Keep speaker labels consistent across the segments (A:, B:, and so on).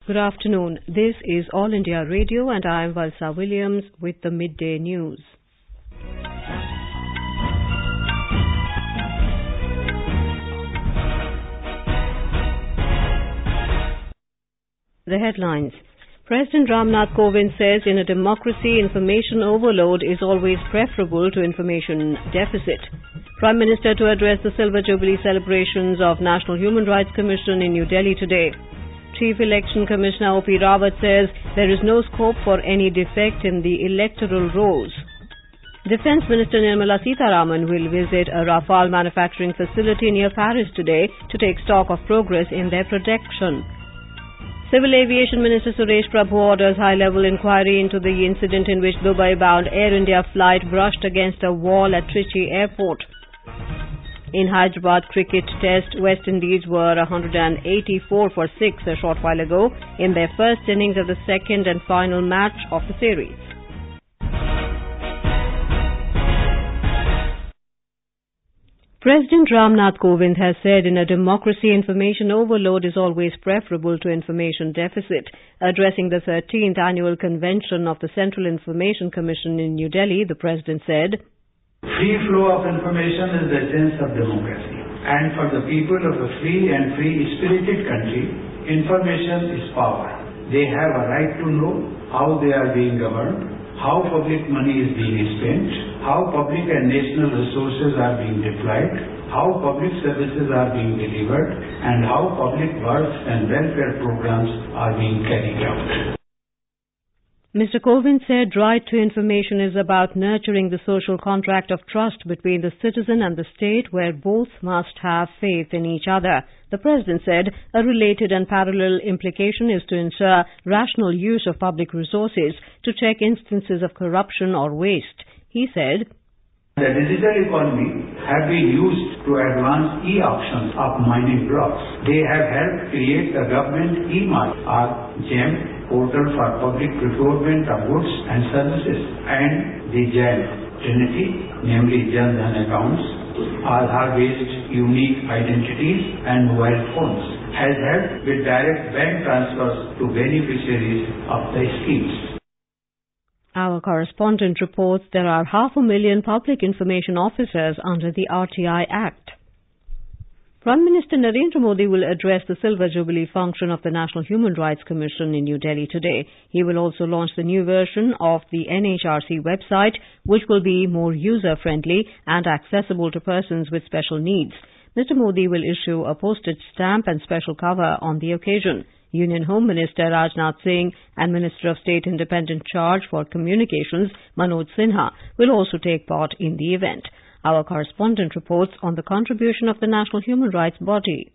A: Good afternoon. This is All India Radio and I am Valsa Williams with the Midday News. The headlines. President Ramnath Kovind says in a democracy, information overload is always preferable to information deficit. Prime Minister to address the Silver Jubilee celebrations of National Human Rights Commission in New Delhi today. Chief Election Commissioner O.P. Rawat says there is no scope for any defect in the electoral rolls. Defence Minister Nirmala Sitharaman will visit a Rafale manufacturing facility near Paris today to take stock of progress in their production. Civil Aviation Minister Suresh Prabhu orders high-level inquiry into the incident in which Dubai-bound Air India flight brushed against a wall at Trichy Airport. In Hyderabad cricket test, West Indies were 184 for 6 a short while ago in their first innings of the second and final match of the series. President Ramnath Kovind has said in a democracy, information overload is always preferable to information deficit. Addressing the 13th annual convention of the Central Information Commission in New Delhi, the President said,
B: "Free flow of information is the essence of democracy. And for the people of a free and free-spirited country, information is power. They have a right to know how they are being governed, how public money is being spent, how public and national resources are being deployed, how public services are being delivered, and how public works and welfare programs are being carried out."
A: Mr. Kovind said right to information is about nurturing the social contract of trust between the citizen and the state, where both must have faith in each other. The President said a related and parallel implication is to ensure rational use of public resources to check instances of corruption or waste. He said,
B: "The digital economy have been used to advance e-auctions of mining blocks. They have helped create the government e-mart or GEM portal for public procurement of goods and services, and the GEM Trinity, namely Jan Dhan accounts, Aadhaar-based unique identities and mobile phones, has helped with direct bank transfers to beneficiaries of the schemes."
A: Our correspondent reports there are 500,000 public information officers under the RTI Act. Prime Minister Narendra Modi will address the Silver Jubilee function of the National Human Rights Commission in New Delhi today. He will also launch the new version of the NHRC website, which will be more user-friendly and accessible to persons with special needs. Mr. Modi will issue a postage stamp and special cover on the occasion. Union Home Minister Rajnath Singh and Minister of State Independent Charge for Communications Manoj Sinha will also take part in the event. Our correspondent reports on the contribution of the National Human Rights Body.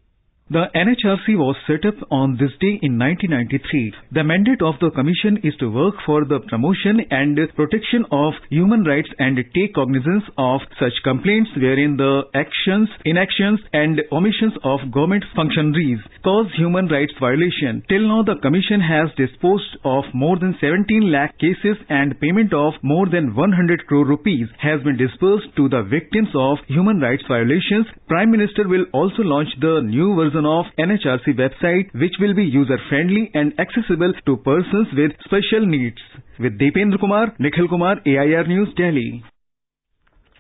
C: The NHRC was set up on this day in 1993. The mandate of the Commission is to work for the promotion and protection of human rights and take cognizance of such complaints wherein the actions, inactions and omissions of government functionaries cause human rights violation. Till now, the Commission has disposed of more than 17 lakh cases and payment of more than 100 crore rupees has been disbursed to the victims of human rights violations. Prime Minister will also launch the new version of NHRC website, which will be user-friendly and accessible to persons with special needs. With Deependra Kumar, Nikhil Kumar, AIR News, Delhi.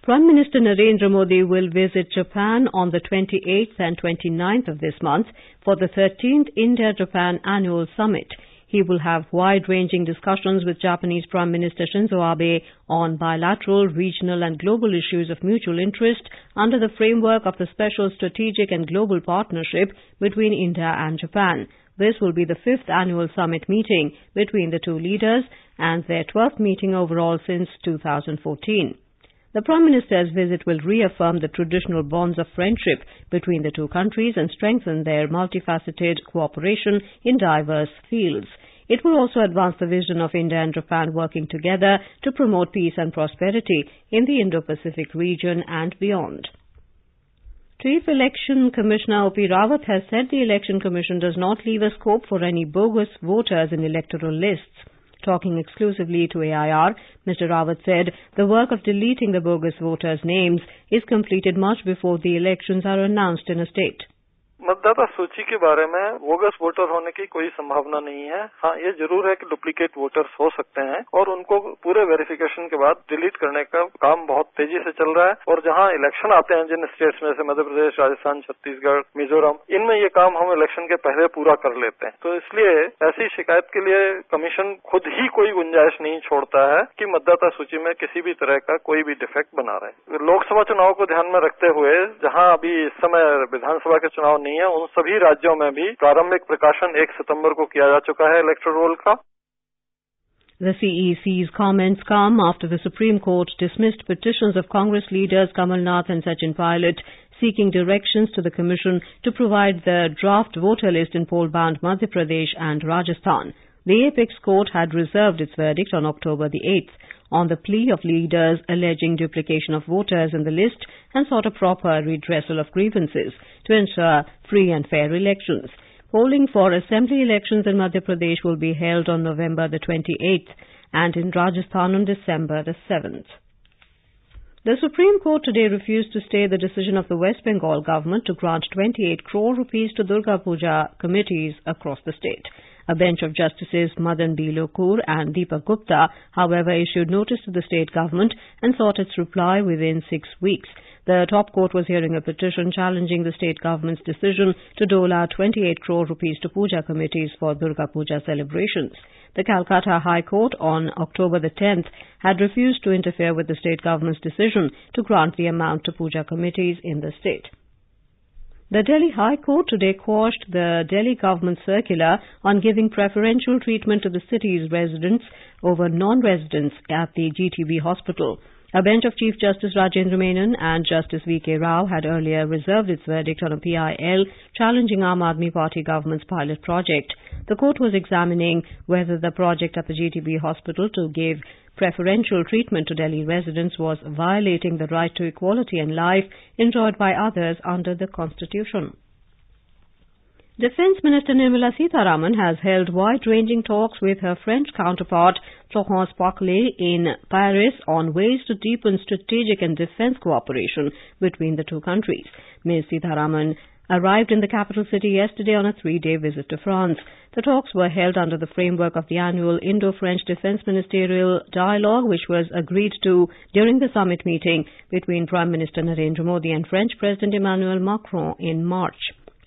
A: Prime Minister Narendra Modi will visit Japan on the 28th and 29th of this month for the 13th India-Japan Annual Summit. He will have wide-ranging discussions with Japanese Prime Minister Shinzo Abe on bilateral, regional and global issues of mutual interest under the framework of the Special Strategic and Global Partnership between India and Japan. This will be the 5th annual summit meeting between the two leaders and their 12th meeting overall since 2014. The Prime Minister's visit will reaffirm the traditional bonds of friendship between the two countries and strengthen their multifaceted cooperation in diverse fields. It will also advance the vision of India and Japan working together to promote peace and prosperity in the Indo-Pacific region and beyond. Chief Election Commissioner O.P. Rawat has said the Election Commission does not leave a scope for any bogus voters in electoral lists. Talking exclusively to AIR, Mr. Rawat said the work of deleting the bogus voters' names is completed much before the elections are announced in a state.
D: मतदाता सूची के बारे में bogus voter होने की कोई संभावना नहीं है। हाँ, ये जरूर है कि डुप्लीकेट वोटर्स हो सकते हैं और उनको पूरे वेरिफिकेशन के बाद डिलीट करने का काम बहुत तेजी से चल रहा है। और जहाँ इलेक्शन आते हैं जिन स्टेट्स में से मध्य प्रदेश, राजस्थान, छत्तीसगढ़, मिजोरम, इनमें ये काम हम इलेक्शन के पहले पूरा कर लेते हैं। तो इसलिए ऐसी शिकायत के लिए कमीशन खुद ही कोई गुंजाइश नहीं छोड़ता है कि मतदाता सूची में किसी भी तरह का कोई भी डिफेक्ट बना रहे। लोकसभा चुनाव को ध्यान में रखते हुए जहाँ अभी इस समय विधानसभा के चुनाव नहीं है, उन सभी राज्यों में भी प्रारंभिक प्रकाशन 1 सितंबर को किया जा चुका है इलेक्टोरल रोल का।
A: The CEC's comments come after the Supreme Court dismissed petitions of Congress leaders Kamal Nath and Sachin Pilot seeking directions to the Commission to provide the draft voter list in poll-bound Madhya Pradesh and Rajasthan. The apex court had reserved its verdict on October the 8th on the plea of leaders alleging duplication of voters in the list and sought a proper redressal of grievances to ensure free and fair elections. Polling for assembly elections in Madhya Pradesh will be held on November the 28th and in Rajasthan on December the 7th. The Supreme Court today refused to stay the decision of the West Bengal government to grant 28 crore rupees to Durga Puja committees across the state. A bench of Justices Madan B. Lokur and Deepak Gupta, however, issued notice to the state government and sought its reply within 6 weeks. The top court was hearing a petition challenging the state government's decision to dole out 28 crore rupees to puja committees for Durga Puja celebrations. The Calcutta High Court on October the 10th had refused to interfere with the state government's decision to grant the amount to puja committees in the state. The Delhi High Court today quashed the Delhi government circular on giving preferential treatment to the city's residents over non-residents at the GTB hospital. A bench of Chief Justice Rajendra Menon and Justice V.K. Rao had earlier reserved its verdict on a PIL challenging Aam Aadmi Party government's pilot project. The court was examining whether the project at the GTB hospital to give preferential treatment to Delhi residents was violating the right to equality in life enjoyed by others under the Constitution. Defence Minister Nirmala Sitharaman has held wide-ranging talks with her French counterpart Florence Parly in Paris on ways to deepen strategic and defence cooperation between the two countries. Ms. Sitharaman arrived in the capital city yesterday on a 3-day visit to France. The talks were held under the framework of the annual Indo-French Defence Ministerial Dialogue, which was agreed to during the summit meeting between Prime Minister Narendra Modi and French President Emmanuel Macron in March.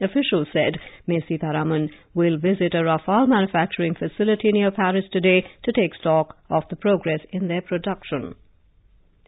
A: Officials said Ms. Sitharaman will visit a Rafale manufacturing facility near Paris today to take stock of the progress in their production.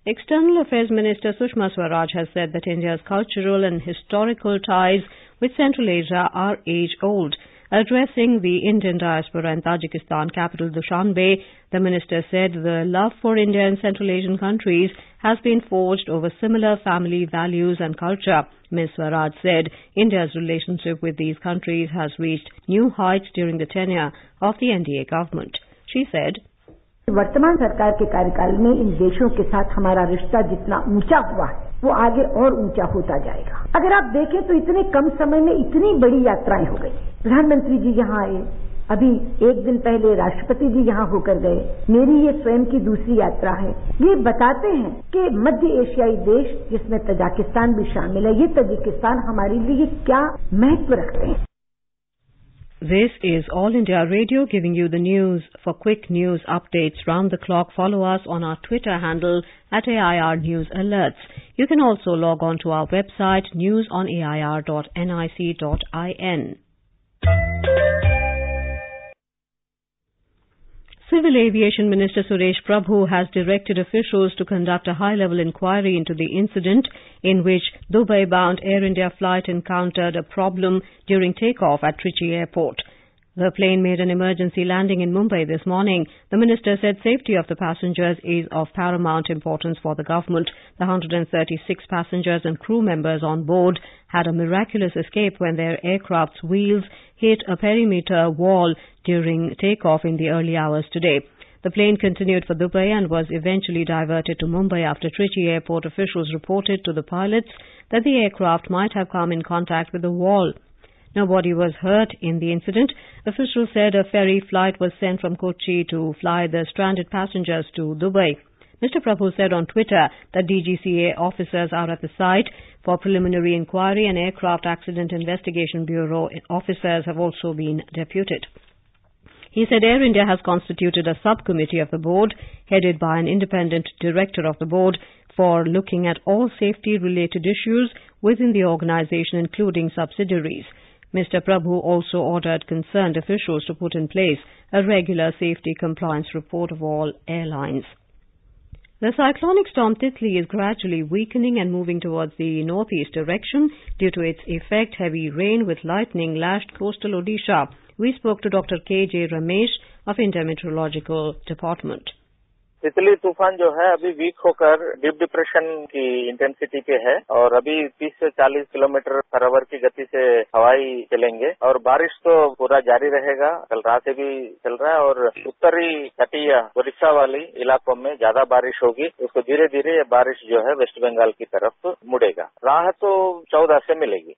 A: External Affairs Minister Sushma Swaraj has said that India's cultural and historical ties with Central Asia are age-old. Addressing the Indian diaspora in Tajikistan capital Dushanbe, the minister said the love for India and Central Asian countries has been forged over similar family values and culture. Ms. Swaraj said India's relationship with these countries has reached new heights during the tenure of the NDA government. She said,
E: वर्तमान सरकार के कार्यकाल में इन देशों के साथ हमारा रिश्ता जितना ऊंचा हुआ है वो आगे और ऊंचा होता जाएगा। अगर आप देखें तो इतने कम समय में इतनी बड़ी यात्राएं हो गई। प्रधानमंत्री जी यहाँ आए, अभी एक दिन पहले राष्ट्रपति जी यहाँ होकर गए। मेरी ये स्वयं की दूसरी यात्रा है। ये बताते हैं कि मध्य एशियाई देश जिसमें तजाकिस्तान भी शामिल है, ये तजाकिस्तान हमारे लिए क्या महत्व रखते हैं।
A: This is All India Radio giving you the news. For quick news updates round the clock, follow us on our Twitter handle at AIR News Alerts. You can also log on to our website newsonair.nic.in. Civil Aviation Minister Suresh Prabhu has directed officials to conduct a high-level inquiry into the incident in which Dubai-bound Air India flight encountered a problem during takeoff at Trichy Airport. The plane made an emergency landing in Mumbai this morning. The minister said safety of the passengers is of paramount importance for the government. The 136 passengers and crew members on board had a miraculous escape when their aircraft's wheels hit a perimeter wall during takeoff in the early hours today. The plane continued for Dubai and was eventually diverted to Mumbai after Trichy Airport officials reported to the pilots that the aircraft might have come in contact with the wall. Nobody was hurt in the incident. Officials said a ferry flight was sent from Kochi to fly the stranded passengers to Dubai. Mr. Prabhu said on Twitter that DGCA officers are at the site for preliminary inquiry and Aircraft Accident Investigation Bureau officers have also been deputed. He said Air India has constituted a subcommittee of the board, headed by an independent director of the board, for looking at all safety-related issues within the organisation, including subsidiaries. Mr. Prabhu also ordered concerned officials to put in place a regular safety compliance report of all airlines. The cyclonic storm Titli is gradually weakening and moving towards the northeast direction. Due to its effect, heavy rain with lightning lashed coastal Odisha. We spoke to Dr. K.J. Ramesh of India Meteorological Department.
F: तितली तूफान जो है अभी week होकर deep depression की intensity पे है और अभी 30 से 40 किलोमीटर पर आवर की गति से हवाई चलेंगे और बारिश तो पूरा जारी रहेगा। कल रात से भी चल रहा है और उत्तरी तटीय ओडिशा वाली इलाकों में ज्यादा बारिश होगी। उसको धीरे धीरे ये बारिश जो है वेस्ट बंगाल की तरफ मुड़ेगा। राहत तो 14 से मिलेगी।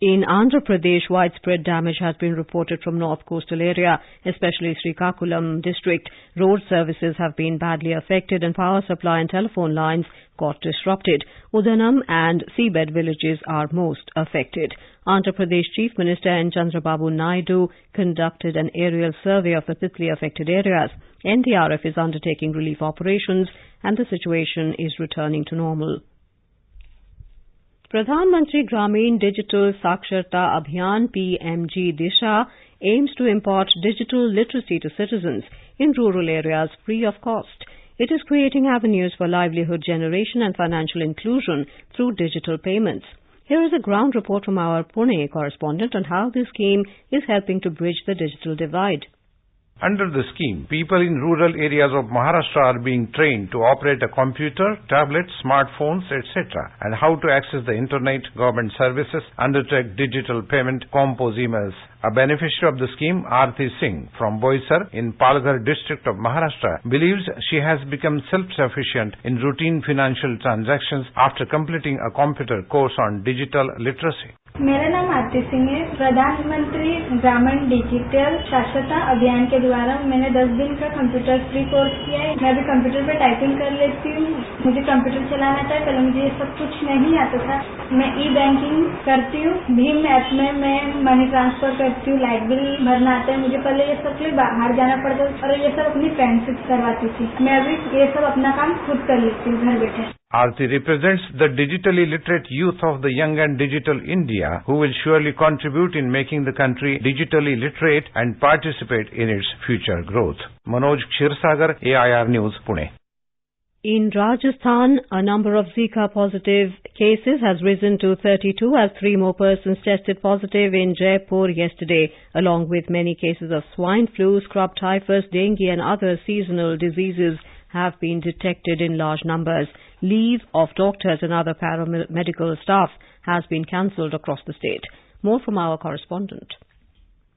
A: In Andhra Pradesh, widespread damage has been reported from north coastal area, especially Srikakulam district. Road services have been badly affected and power supply and telephone lines got disrupted. Udanam and seabed villages are most affected. Andhra Pradesh Chief Minister N. Chandrababu Naidu conducted an aerial survey of the Titli affected areas. NDRF is undertaking relief operations and the situation is returning to normal. Pradhan Mantri Gramin Digital Saksharta Abhiyan PMG Disha aims to impart digital literacy to citizens in rural areas free of cost. It is creating avenues for livelihood generation and financial inclusion through digital payments. Here is a ground report from our Pune correspondent on how this scheme is helping to bridge the digital divide.
G: Under the scheme, people in rural areas of Maharashtra are being trained to operate a computer, tablet, smartphones, etc. and how to access the internet, government services, undertake digital payment, compose emails. A beneficiary of the scheme, Aarti Singh from Boisar in Palghar district of Maharashtra believes she has become self-sufficient in routine financial transactions after completing a computer course on digital literacy.
H: मेरा नाम आरती सिंह है। प्रधानमंत्री ग्रामीण digital साक्षरता अभियान के द्वारा मैंने 10 दिन का कंप्यूटर फ्री कोर्स किया है। मैं अभी कंप्यूटर पे टाइपिंग कर लेती हूँ। मुझे कंप्यूटर चलाना था, पहले मुझे ये सब कुछ नहीं आता था। मैं ई बैंकिंग करती हूँ। भीम ऐप में मैं मनी ट्रांसफर करती हूँ। लाइट बिल भरना आता है। मुझे पहले ये सब के लिए बाहर जाना पड़ता था और ये सब अपनी फ्रेंड से करवाती थी। मैं अभी ये सब अपना काम खुद कर लेती हूँ घर बैठे।
G: Aarti represents the digitally literate youth of the Young and Digital India who will surely contribute in making the country digitally literate and participate in its future growth. Manoj Kshirsagar, AIR News, Pune.
A: In Rajasthan, a number of Zika positive cases has risen to 32 as 3 more persons tested positive in Jaipur yesterday, along with many cases of swine flu, scrub typhus, dengue and other seasonal diseases have been detected in large numbers. Leave of doctors and other paramedical staff has been cancelled across the state. More from our correspondent.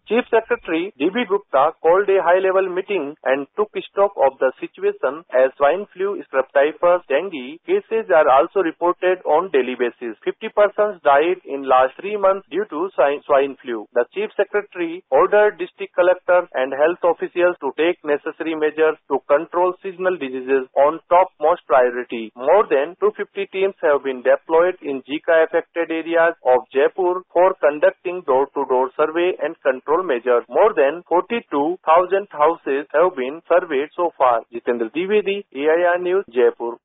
I: Chief Secretary D.B. Gupta called a high-level meeting and took stock of the situation as swine flu, scrub typhus, dengue cases are also reported on daily basis. 50 persons died in last 3 months due to swine flu. The Chief Secretary ordered district collectors and health officials to take necessary measures to control seasonal diseases on topmost priority. More than 250 teams have been deployed in Zika-affected areas of Jaipur for conducting door-to-door survey and control measures. More than 42,000 houses have been surveyed so far. Jitendra Dwivedi, AIR News, Jaipur.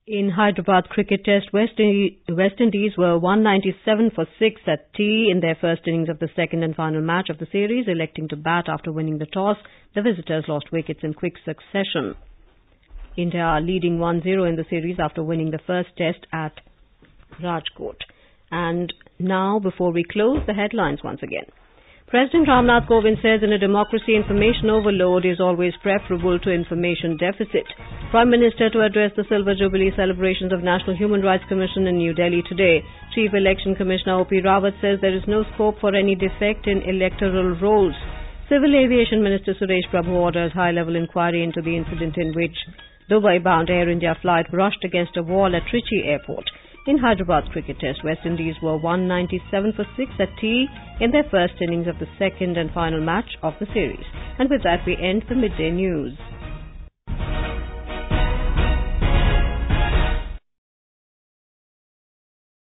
A: In Hyderabad cricket test, West Indies were 197 for 6 at tea in their first innings of the second and final match of the series, electing to bat after winning the toss. The visitors lost wickets in quick succession. India are leading 1-0 in the series after winning the first test at Rajkot. And now, before we close, the headlines once again. President Ramnath Kovind says in a democracy, information overload is always preferable to information deficit. Prime Minister to address the Silver Jubilee celebrations of National Human Rights Commission in New Delhi today. Chief Election Commissioner O.P. Rawat says there is no scope for any defect in electoral rolls. Civil Aviation Minister Suresh Prabhu orders high-level inquiry into the incident in which Dubai-bound Air India flight brushed against a wall at Trichy Airport. In Hyderabad's cricket test, West Indies were 197 for 6 at tea in their first innings of the second and final match of the series. And with that, we end the midday news.